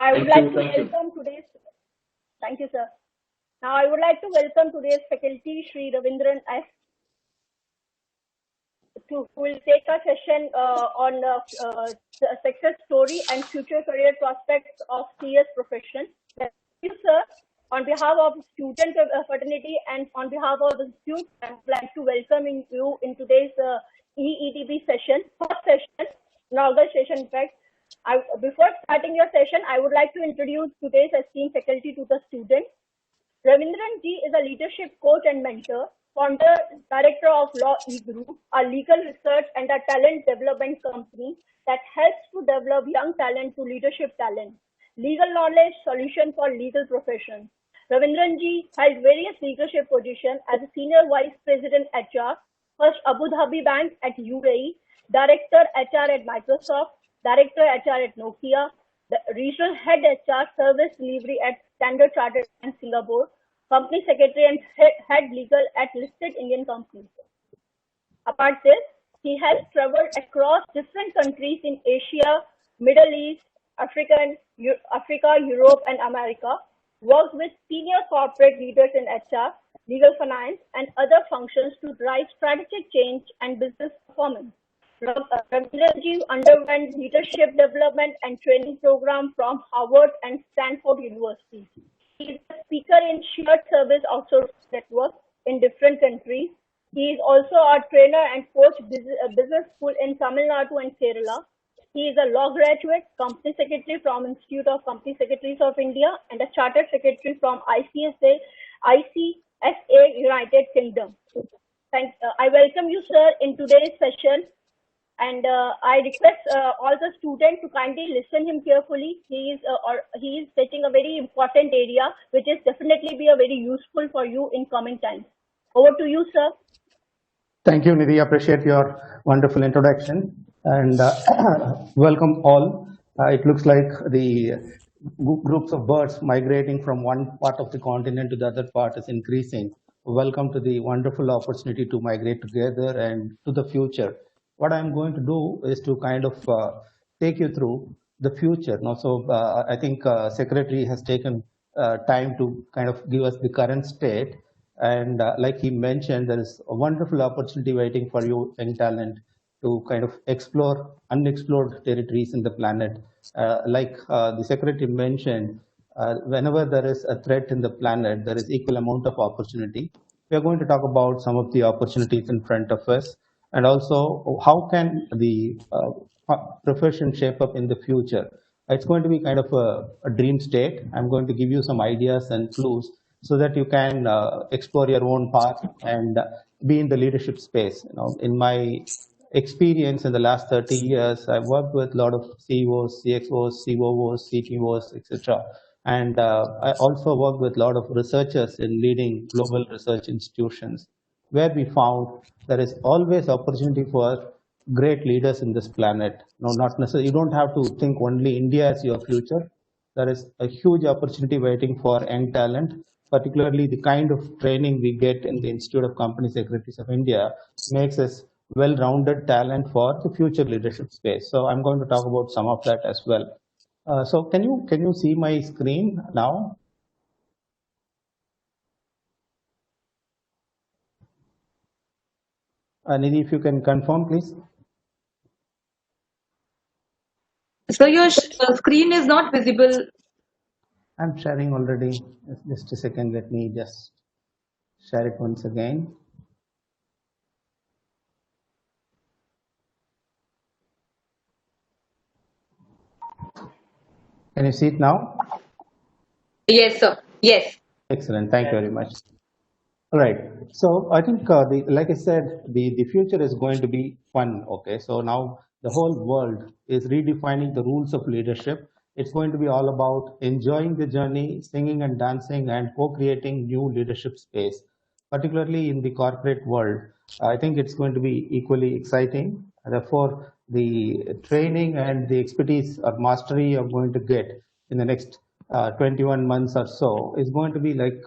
I would like to welcome today's. Thank you, sir. Now, I would like to welcome today's faculty, Sri Ravindran S. Who will take a session on success story and future career prospects of CS profession. Thank you, sir. On behalf of student fraternity and on behalf of the institute, I would like to welcome you in today's e-EDP session, first session, inaugural session. In fact, before starting your session, I would like to introduce today's esteemed faculty to the students. Ravindran Ji is a leadership coach and mentor, founder, director of Law E-Group, a legal research and a talent development company that helps to develop young talent to leadership talent, legal knowledge, solution for legal professions. Ravindran Ji held various leadership positions as a senior vice president HR, first Abu Dhabi Bank at UAE, director HR at Microsoft, director HR at Nokia, the regional head HR service delivery at Standard Chartered and Singapore, company secretary and head legal at listed Indian companies. Apart this, he has traveled across different countries in Asia, Middle East, Africa, Europe, and America, worked with senior corporate leaders in HR, legal finance, and other functions to drive strategic change and business performance. Ravindran Ji underwent leadership development and training program from Harvard and Stanford University. He is a speaker in shared service outsourcing network in different countries. He is also a trainer and coach business school in Tamil Nadu and Kerala. He is a law graduate, company secretary from Institute of Company Secretaries of India, and a chartered secretary from ICSA, United Kingdom. I welcome you, sir, in today's session. And I request all the students to kindly listen him carefully. He is touching a very important area, which is definitely be a very useful for you in coming times. Over to you, sir. Thank you, Nidhi. Appreciate your wonderful introduction and welcome all. It looks like the groups of birds migrating from one part of the continent to the other part is increasing. Welcome to the wonderful opportunity to migrate together and to the future. What I'm going to do is to kind of take you through the future. Now, so I think Secretary has taken time to kind of give us the current state. And like he mentioned, there is a wonderful opportunity waiting for you, young talent, to kind of explore unexplored territories in the planet. Like the Secretary mentioned, whenever there is a threat in the planet, there is equal amount of opportunity. We are going to talk about some of the opportunities in front of us, and also how can the profession shape up in the future. It's going to be kind of a dream state. I'm going to give you some ideas and clues so that you can explore your own path and be in the leadership space. In my experience in the last 30 years, I've worked with a lot of CEOs, CXOs, COOs, CTOs, etc. And I also worked with a lot of researchers in leading global research institutions, where we found there is always opportunity for great leaders in this planet. No, not necessarily, you don't have to think only India as your future. There is a huge opportunity waiting for young talent, particularly the kind of training we get in the Institute of Company Secretaries of India makes us well-rounded talent for the future leadership space. So I'm going to talk about some of that as well. So can you see my screen now? Nidhi, if you can confirm, please. So your screen is not visible. I'm sharing already. Just a second. Let me just share it once again. Can you see it now? Yes, sir. Yes. Excellent. Thank you very much. All right. So I think, like I said, the future is going to be fun. Okay. So now the whole world is redefining the rules of leadership. It's going to be all about enjoying the journey, singing and dancing, and co-creating new leadership space, particularly in the corporate world. I think it's going to be equally exciting. Therefore, the training and the expertise or mastery you're going to get in the next 21 months or so is going to be like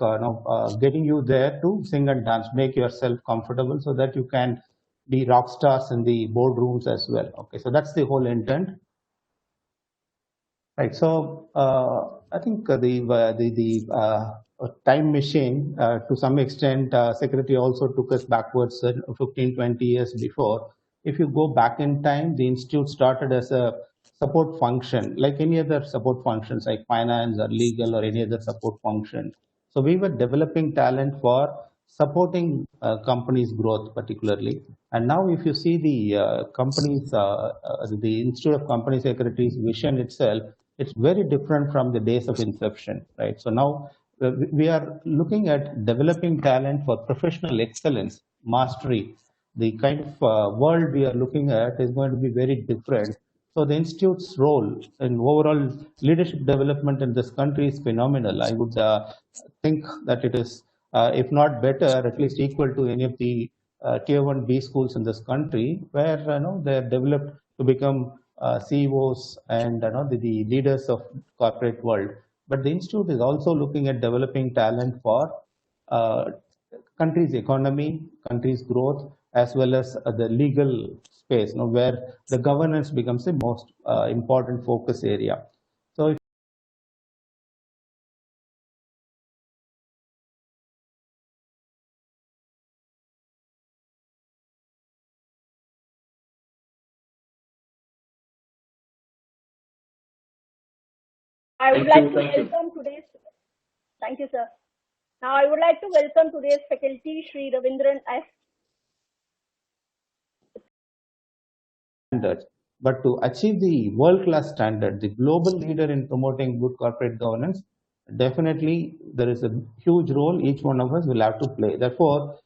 getting you there to sing and dance, make yourself comfortable so that you can be rock stars in the boardrooms as well. Okay, so that's the whole intent. Right. So I think the time machine, to some extent, Secretary also took us backwards 15, 20 years before. If you go back in time, the institute started as a support function, like any other support functions, like finance or legal or any other support function. So we were developing talent for supporting companies' growth, particularly. And now, if you see the Institute of Company Secretaries' vision itself, it's very different from the days of inception, right? So now we are looking at developing talent for professional excellence, mastery. The kind of world we are looking at is going to be very different. So the institute's role in overall leadership development in this country is phenomenal. I would think that it is, if not better, at least equal to any of the tier 1B schools in this country, where they're developed to become CEOs and the leaders of corporate world. But the institute is also looking at developing talent for uh, country's economy, country's growth, as well as the legal space, where the governance becomes the most important focus area. So if I would Thank like you. to Thank you. welcome today's. Thank you, sir. Now I would like to welcome today's faculty, Sri Ravindran S. standards. But to achieve the world-class standard, the global leader in promoting good corporate governance, definitely there is a huge role each one of us will have to play. Therefore,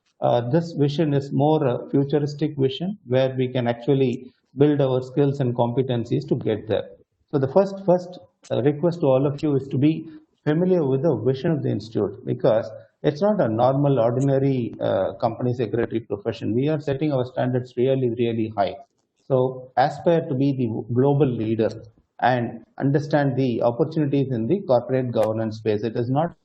this vision is more a futuristic vision where we can actually build our skills and competencies to get there. So the first request to all of you is to be familiar with the vision of the institute, because it's not a normal, ordinary company secretary profession. We are setting our standards really, really high. So aspire to be the global leader and understand the opportunities in the corporate governance space. It is not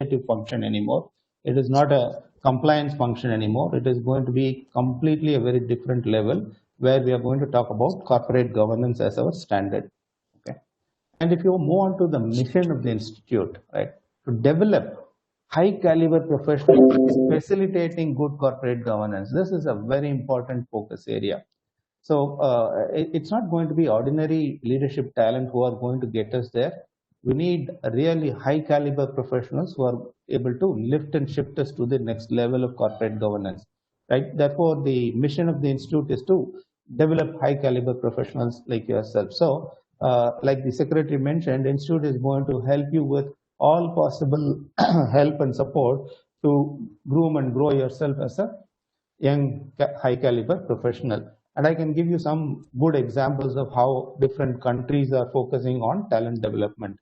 a function anymore. It is not a compliance function anymore. It is going to be completely a very different level where we are going to talk about corporate governance as our standard. Okay. And if you move on to the mission of the institute, right, to develop high caliber professionals facilitating good corporate governance, this is a very important focus area. So it's not going to be ordinary leadership talent who are going to get us there. We need really high caliber professionals who are able to lift and shift us to the next level of corporate governance, right? Therefore, the mission of the institute is to develop high caliber professionals like yourself. So, like the secretary mentioned, institute is going to help you with all possible help and support to groom and grow yourself as a young high caliber professional. And I can give you some good examples of how different countries are focusing on talent development.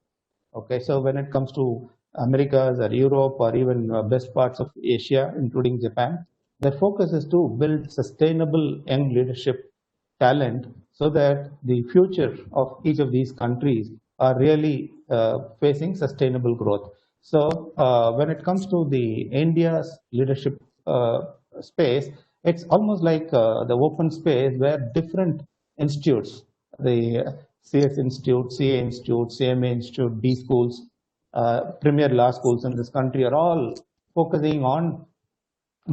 Okay, so when it comes to Americas or Europe or even best parts of Asia, including Japan, their focus is to build sustainable young leadership talent so that the future of each of these countries are really facing sustainable growth. So when it comes to the India's leadership space, it's almost like the open space where different institutes, the CS Institute, CA Institute, CMA Institute, B schools, premier law schools in this country are all focusing on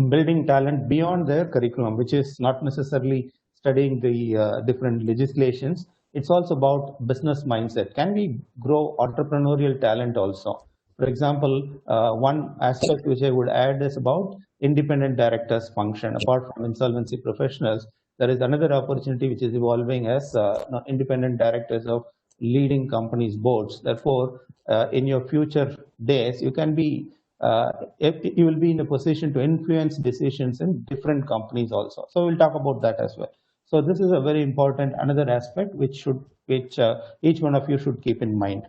building talent beyond their curriculum, which is not necessarily studying the different legislations. It's also about business mindset. Can we grow entrepreneurial talent also? For example, one aspect which I would add is about independent directors function. Apart from insolvency professionals, there is another opportunity which is evolving as independent directors of leading companies' boards. Therefore, in your future days, you can be you will be in a position to influence decisions in different companies also. So we'll talk about that as well. So this is a very important another aspect which each one of you should keep in mind.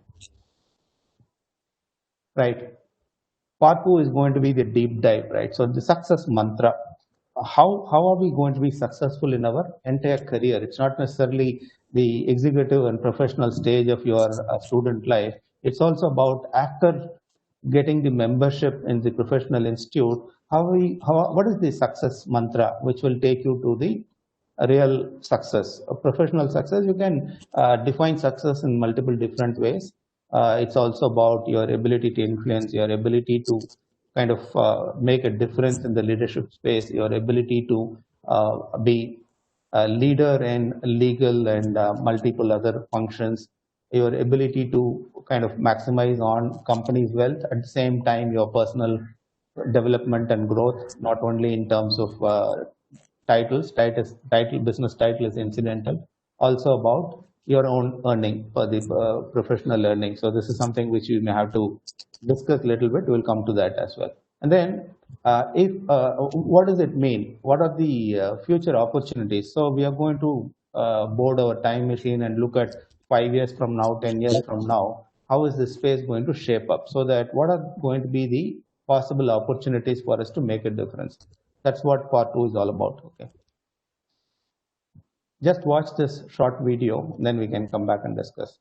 Right. Part two is going to be the deep dive, right? So the success mantra. How are we going to be successful in our entire career? It's not necessarily the executive and professional stage of your student life. It's also about after getting the membership in the professional institute. What is the success mantra which will take you to the a real success. A professional success, you can define success in multiple different ways. It's also about your ability to influence, your ability to kind of make a difference in the leadership space, your ability to be a leader in legal and multiple other functions, your ability to kind of maximize on company's wealth, at the same time your personal development and growth, not only in terms of business title is incidental, also about your own earning for the professional earning. So this is something which we may have to discuss a little bit. We'll come to that as well. And then if what does it mean? What are the future opportunities? So we are going to board our time machine and look at 5 years from now, 10 years from now, how is this space going to shape up, so that what are going to be the possible opportunities for us to make a difference. That's what part 2 is all about. Okay. Just watch this short video, then we can come back and discuss.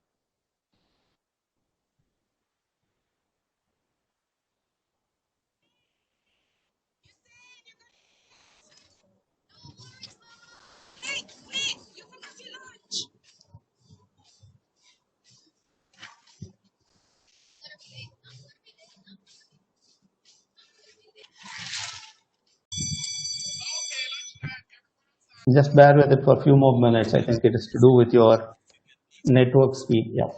Just bear with it for a few more minutes. I think it is to do with your network speed. Yeah.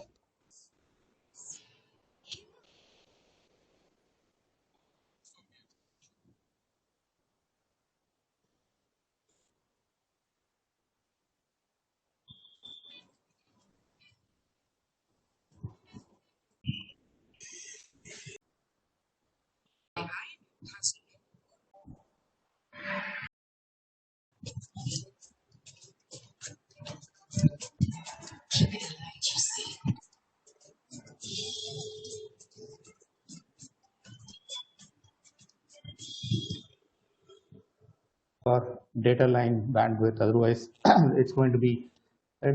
Or data line bandwidth. Otherwise, it's going to be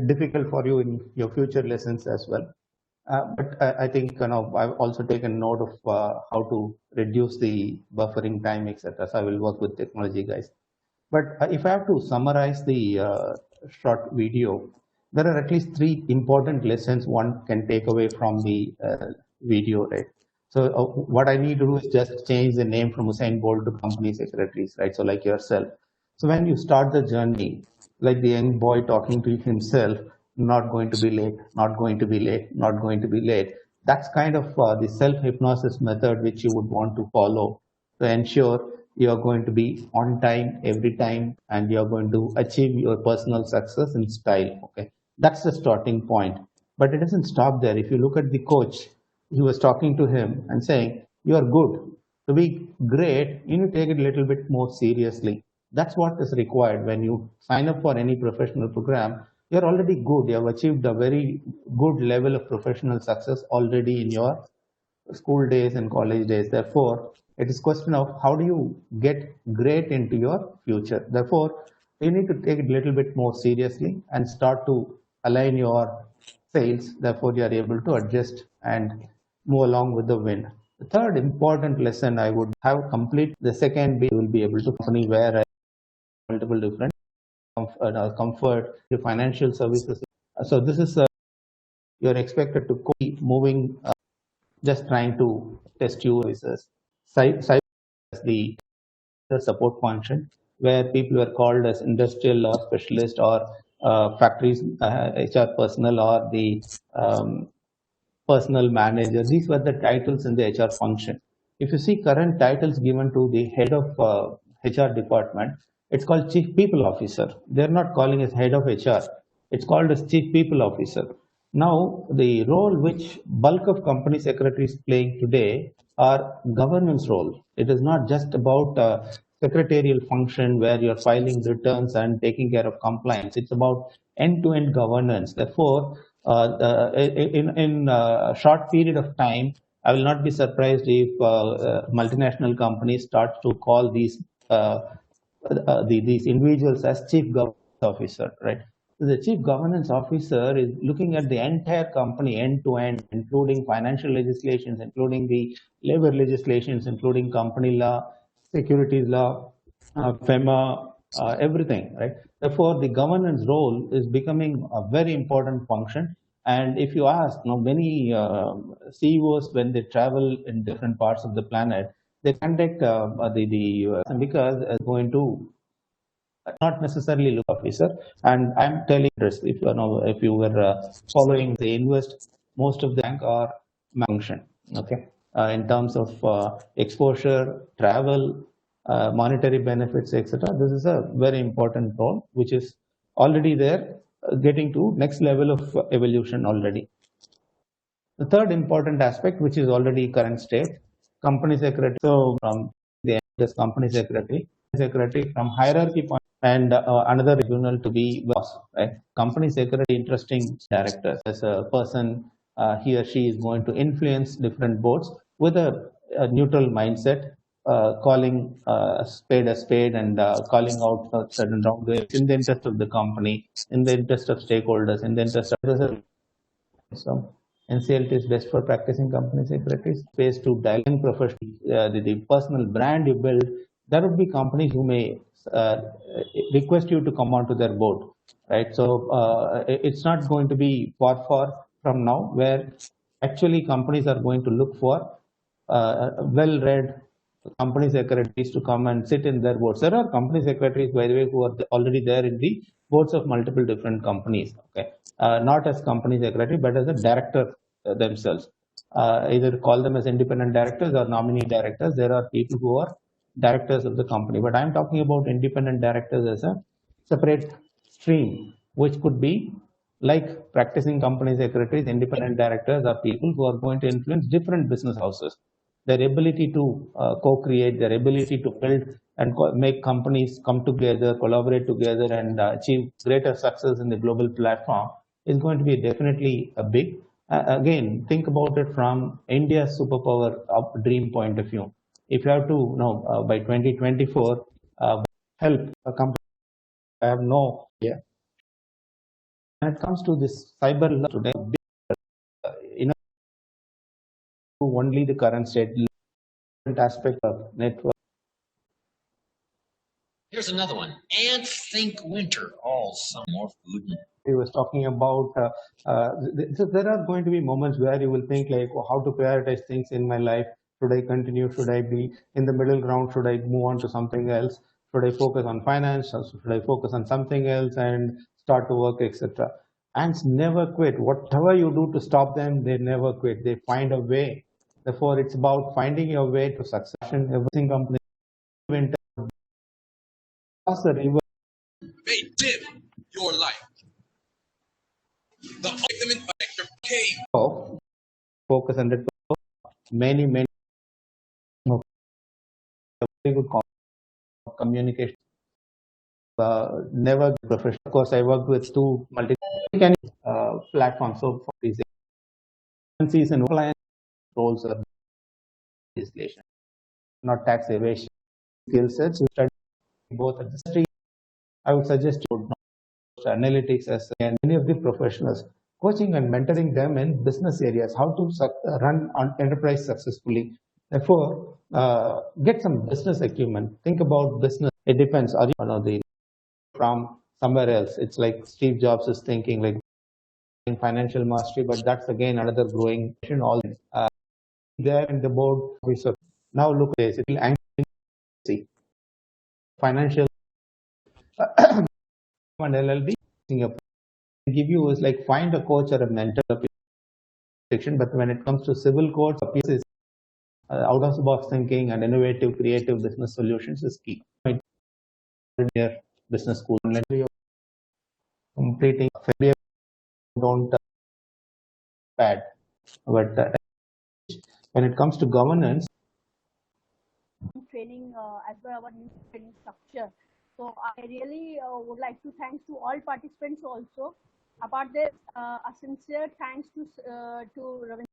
difficult for you in your future lessons as well. But I think I've also taken note of how to reduce the buffering time, etc. So I will work with technology guys. But if I have to summarize the short video, there are at least 3 important lessons one can take away from the video, right? So what I need to do is just change the name from Usain Bolt to company secretaries, right? So like yourself. So when you start the journey, like the young boy talking to himself, not going to be late, not going to be late, not going to be late. That's kind of the self-hypnosis method which you would want to follow to ensure you're going to be on time every time and you're going to achieve your personal success in style. Okay, that's the starting point. But it doesn't stop there. If you look at the coach, he was talking to him and saying, you are good. To be great, you need to take it a little bit more seriously. That's what is required when you sign up for any professional program. You're already good. You have achieved a very good level of professional success already in your school days and college days. Therefore, it is question of how do you get great into your future. Therefore, you need to take it a little bit more seriously and start to align your sails. Therefore, you are able to adjust and move along with the wind. The third important lesson I would have complete. The second be will be able to company where multiple different comfort, the financial services. So this is you're expected to keep moving, just trying to test you as the support function, where people were called as industrial or specialist or factories HR personnel or the personal manager. These were the titles in the HR function. If you see current titles given to the head of HR department, it's called Chief People Officer. They're not calling it head of HR. It's called as Chief People Officer. Now, the role which bulk of company secretaries playing today are governance role. It is not just about secretarial function where you're filing returns and taking care of compliance. It's about end-to-end governance. Therefore, in a short period of time, I will not be surprised if multinational companies start to call these individuals as chief governance officer, right? So the chief governance officer is looking at the entire company end to end, including financial legislations, including the labor legislations, including company law, securities law, FEMA, everything, right? Therefore, the governance role is becoming a very important function. And if you ask, many CEOs, when they travel in different parts of the planet, they conduct because it's going to not necessarily look officer. And I'm telling this, if you were following the invest, most of the bank are function, okay, in terms of exposure, travel, monetary benefits, etc. This is a very important role, which is already there, getting to next level of evolution already. The third important aspect, which is already current state, company secretary. So from the this company secretary from hierarchy point, and another regional to be boss, right? Company secretary, interesting director as a person, he or she is going to influence different boards with a neutral mindset, calling a spade and calling out certain wrongdoings in the interest of the company, in the interest of stakeholders, in the interest of so NCLT is best for practicing company secretaries. Space to dial in professional, the personal brand you build. There would be companies who may request you to come onto their board, right? So it's not going to be far from now, where actually companies are going to look for well-read company secretaries to come and sit in their boards. There are company secretaries, by the way, who are already there in the boards of multiple different companies. Okay, not as company secretary, but as a director themselves. Either call them as independent directors or nominee directors. There are people who are directors of the company, but I'm talking about independent directors as a separate stream, which could be like practicing company secretaries. Independent directors are people who are going to influence different business houses. Their ability to co-create, their ability to build and make companies come together, collaborate together, and achieve greater success in the global platform is going to be definitely a big. Again, think about it from India's superpower dream point of view. If you have to, by 2024, help a company, I have no idea. When it comes to this cyber today, only the current state aspect of network. Here's another one. And think winter, all some more food. He was talking about, so there are going to be moments where you will think like, oh, how to prioritize things in my life. Should I continue? Should I be in the middle ground? Should I move on to something else? Should I focus on finance? Or should I focus on something else and start to work, etc.? Ants never quit. Whatever you do to stop them, they never quit. They find a way. Therefore, it's about finding your way to success. Everything company across the river. They did your life. The ultimate factor came. Focus 100%. Many very good communication. Never professional. Of course, I worked with two multi platforms. So for these agencies and client roles are legislation, not tax evasion. Skill sets you study both at the street. I would suggest you know analytics as and many of the professionals, coaching and mentoring them in business areas, how to run an enterprise successfully. Therefore, get some business acumen. Think about business. It depends. Are you from somewhere else? It's like Steve Jobs is thinking like in financial mastery, but that's again another growing all there in the board research. Now look at this. It will financial and LLB give you is like find a coach or a mentor fiction, but when it comes to civil courts, is out of the box thinking and innovative, creative business solutions is key. Business school, completing don't bad, but when it comes to governance, training as per our new training structure. So I really would like to thank to all participants also. Apart this, a sincere thanks to Ravindra.